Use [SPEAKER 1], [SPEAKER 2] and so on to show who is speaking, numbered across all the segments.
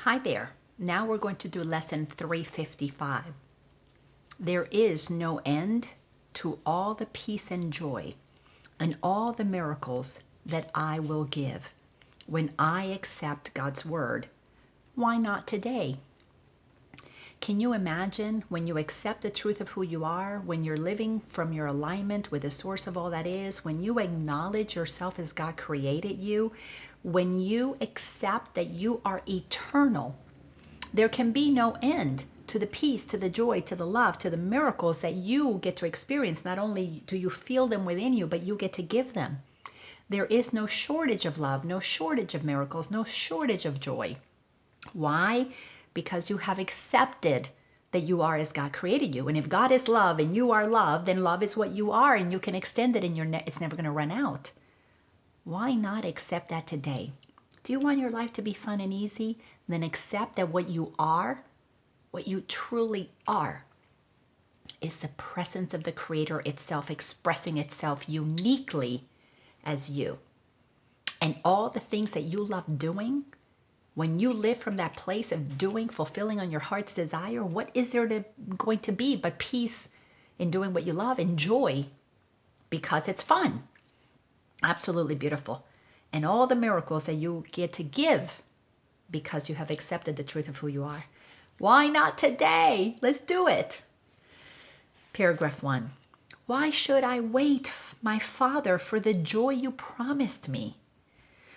[SPEAKER 1] Hi there. Now we're going to do lesson 355. There is no end to all the peace and joy and all the miracles that I will give when I accept God's word. Why not today? Can you imagine when you accept the truth of who you are, when you're living from your alignment with the source of all that is, when you acknowledge yourself as God created you, when you accept that you are eternal, there can be no end to the peace, to the joy, to the love, to the miracles that you get to experience. Not only do you feel them within you, but you get to give them. There is no shortage of love, no shortage of miracles, no shortage of joy. Why? Because you have accepted that you are as God created you. And if God is love and you are love, then love is what you are, and you can extend it, and it's never going to run out. Why not accept that today? Do you want your life to be fun and easy? Then accept that what you are, what you truly are, is the presence of the Creator itself expressing itself uniquely as you. And all the things that you love doing, when you live from that place of doing, fulfilling on your heart's desire, what is there going to be but peace in doing what you love and joy because it's fun? Absolutely beautiful. And all the miracles that you get to give because you have accepted the truth of who you are. Why not today? Let's do it. Paragraph 1. Why should I wait, my Father, for the joy you promised me?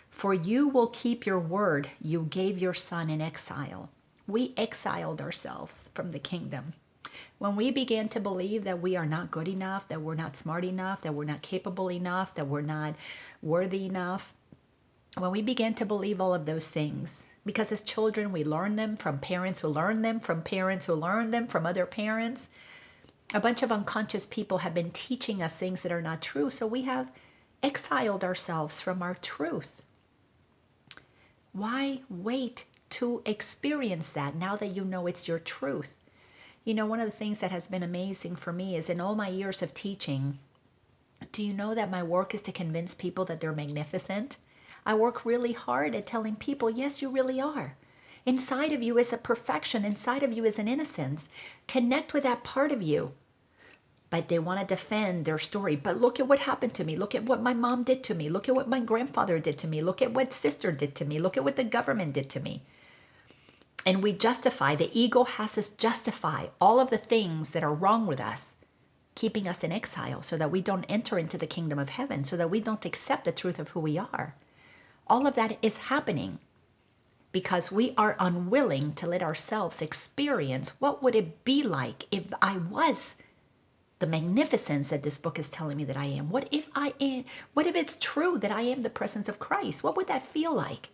[SPEAKER 1] For you will keep your word you gave your Son in exile. We exiled ourselves from the kingdom. When we began to believe that we are not good enough, that we're not smart enough, that we're not capable enough, that we're not worthy enough, when we began to believe all of those things, because as children we learn them from parents who learn them, from parents who learn them, from other parents, a bunch of unconscious people have been teaching us things that are not true, so we have exiled ourselves from our truth. Why wait to experience that now that you know it's your truth? You know, one of the things that has been amazing for me is in all my years of teaching, do you know that my work is to convince people that they're magnificent? I work really hard at telling people, yes, you really are. Inside of you is a perfection. Inside of you is an innocence. Connect with that part of you. But they want to defend their story. But look at what happened to me. Look at what my mom did to me. Look at what my grandfather did to me. Look at what sister did to me. Look at what the government did to me. And we justify, the ego has us justify all of the things that are wrong with us, keeping us in exile so that we don't enter into the kingdom of heaven, so that we don't accept the truth of who we are. All of that is happening because we are unwilling to let ourselves experience what would it be like if I was the magnificence that this book is telling me that I am. What if I am? What if it's true that I am the presence of Christ? What would that feel like?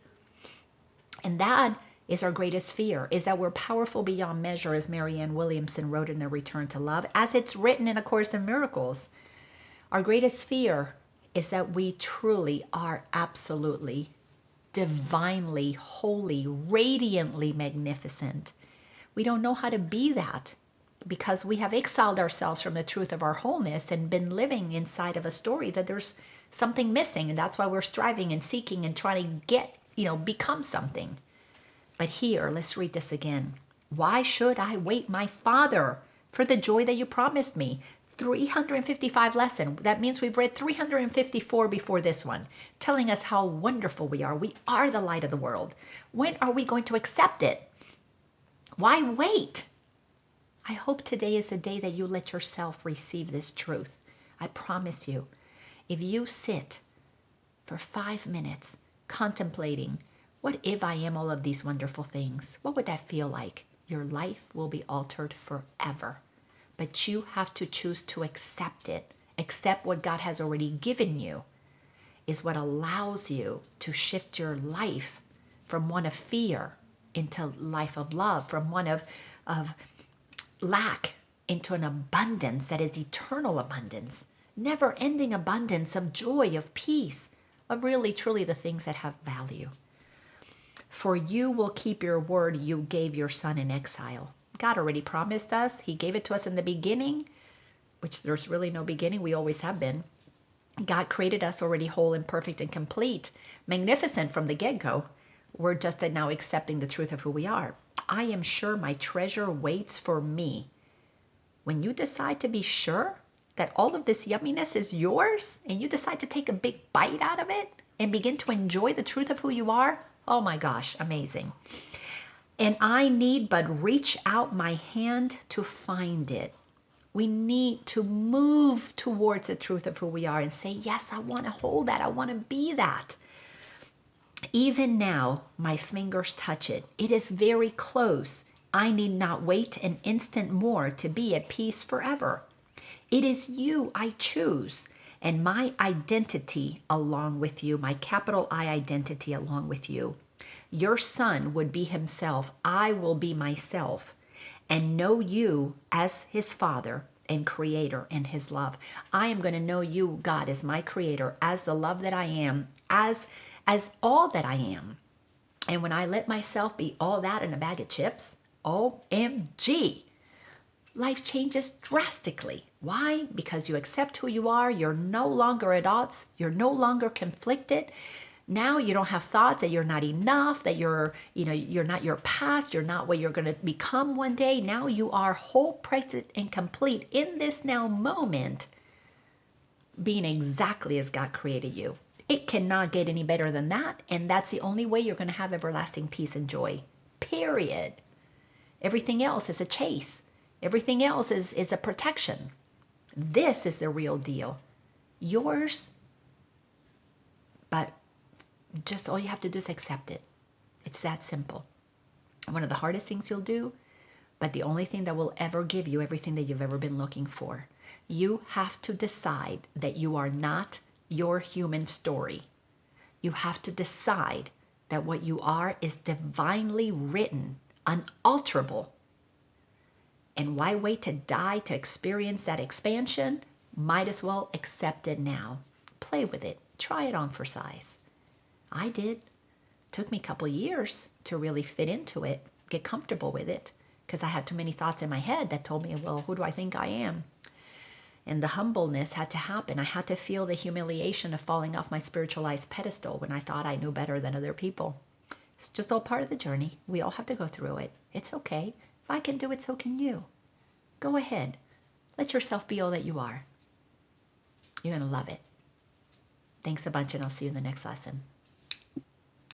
[SPEAKER 1] And that is our greatest fear, is that we're powerful beyond measure, as Marianne Williamson wrote in A Return to Love, as it's written in A Course in Miracles. Our greatest fear is that we truly are absolutely, divinely, holy, radiantly magnificent. We don't know how to be that because we have exiled ourselves from the truth of our wholeness and been living inside of a story that there's something missing, and that's why we're striving and seeking and trying to become something. But here, let's read this again. Why should I wait, my Father, for the joy that you promised me? 355 lesson. That means we've read 354 before this one, telling us how wonderful we are. We are the light of the world. When are we going to accept it? Why wait? I hope today is the day that you let yourself receive this truth. I promise you, if you sit for 5 minutes contemplating, what if I am all of these wonderful things? What would that feel like? Your life will be altered forever. But you have to choose to accept it. Accept what God has already given you is what allows you to shift your life from one of fear into life of love, from one of lack into an abundance that is eternal abundance, never-ending abundance of joy, of peace, of really, truly the things that have value. For you will keep your word you gave your Son in exile. God already promised us. He gave it to us in the beginning, which there's really no beginning. We always have been. God created us already whole and perfect and complete, magnificent from the get-go. We're just now accepting the truth of who we are. I am sure my treasure waits for me. When you decide to be sure that all of this yumminess is yours and you decide to take a big bite out of it and begin to enjoy the truth of who you are, oh my gosh, amazing. And I need but reach out my hand to find it. We need to move towards the truth of who we are and say, yes, I want to hold that. I want to be that. Even now, my fingers touch it. It is very close. I need not wait an instant more to be at peace forever. It is you I choose, and my identity along with you, my capital I identity along with you. Your son would be himself. I will be myself, and know you as his father and creator and his love. I am going to know you, God, as my creator, as the love that I am, as all that I am. And when I let myself be all that in a bag of chips, OMG, life changes drastically. Why? Because you accept who you are. You're no longer at odds. You're no longer conflicted. Now you don't have thoughts that you're not enough, that you're not your past, you're not what you're going to become one day. Now you are whole, present, and complete in this now moment, being exactly as God created you. It cannot get any better than that. And that's the only way you're going to have everlasting peace and joy. Period. Everything else is a chase. Everything else is a protection. This is the real deal. Yours. But just all you have to do is accept it. It's that simple. One of the hardest things you'll do, but the only thing that will ever give you everything that you've ever been looking for. You have to decide that you are not your human story. You have to decide that what you are is divinely written, unalterable. And why wait to die to experience that expansion? Might as well accept it now. Play with it. Try it on for size. I did. Took me a couple years to really fit into it, get comfortable with it, because I had too many thoughts in my head that told me, well, who do I think I am? And the humbleness had to happen. I had to feel the humiliation of falling off my spiritualized pedestal when I thought I knew better than other people. It's just all part of the journey. We all have to go through it. It's okay. If I can do it, so can you. Go ahead. Let yourself be all that you are. You're going to love it. Thanks a bunch, and I'll see you in the next lesson.